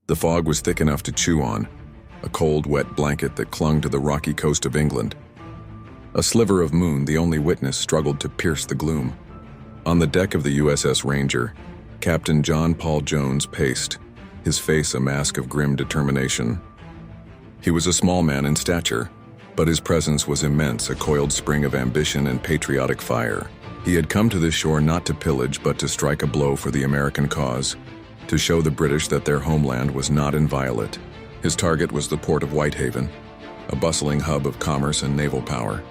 The fog was thick enough to chew on, a cold, wet blanket that clung to the rocky coast of England. A sliver of moon, the only witness, struggled to pierce the gloom. On the deck of the USS Ranger, Captain John Paul Jones paced, his face a mask of grim determination. He was a small man in stature, but his presence was immense, a coiled spring of ambition and patriotic fire. He had come to this shore not to pillage, but to strike a blow for the American cause, to show the British that their homeland was not inviolate. His target was the port of Whitehaven, a bustling hub of commerce and naval power.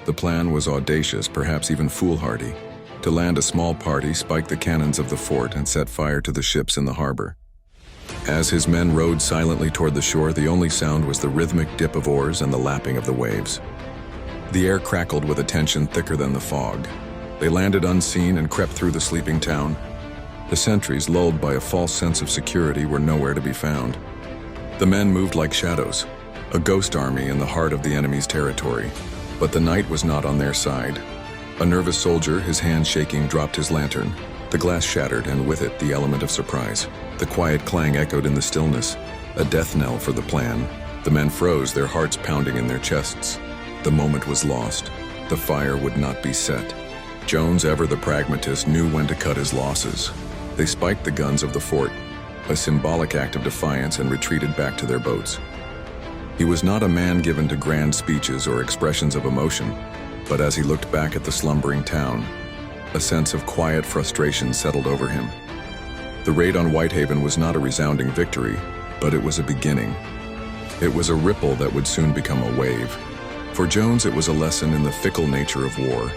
The plan was audacious, perhaps even foolhardy, to land a small party, spike the cannons of the fort, and set fire to the ships in the harbor. As his men rowed silently toward the shore, the only sound was the rhythmic dip of oars and the lapping of the waves. The air crackled with a tension thicker than the fog. They landed unseen and crept through the sleeping town. The sentries, lulled by a false sense of security, were nowhere to be found. The men moved like shadows, a ghost army in the heart of the enemy's territory. But the night was not on their side. A nervous soldier, his hand shaking, dropped his lantern. The glass shattered, and with it the element of surprise. The quiet clang echoed in the stillness, a death knell for the plan. The men froze, their hearts pounding in their chests. The moment was lost. The fire would not be set. Jones, ever the pragmatist, knew when to cut his losses. They spiked the guns of the fort, a symbolic act of defiance, and retreated back to their boats. He was not a man given to grand speeches or expressions of emotion, but as he looked back at the slumbering town, a sense of quiet frustration settled over him. The raid on Whitehaven was not a resounding victory, but it was a beginning. It was a ripple that would soon become a wave. For Jones, it was a lesson in the fickle nature of war,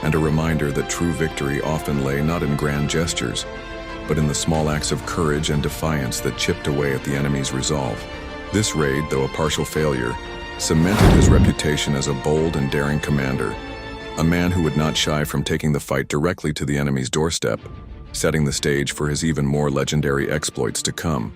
and a reminder that true victory often lay not in grand gestures, but in the small acts of courage and defiance that chipped away at the enemy's resolve. This raid, though a partial failure, cemented his reputation as a bold and daring commander, a man who would not shy from taking the fight directly to the enemy's doorstep, setting the stage for his even more legendary exploits to come.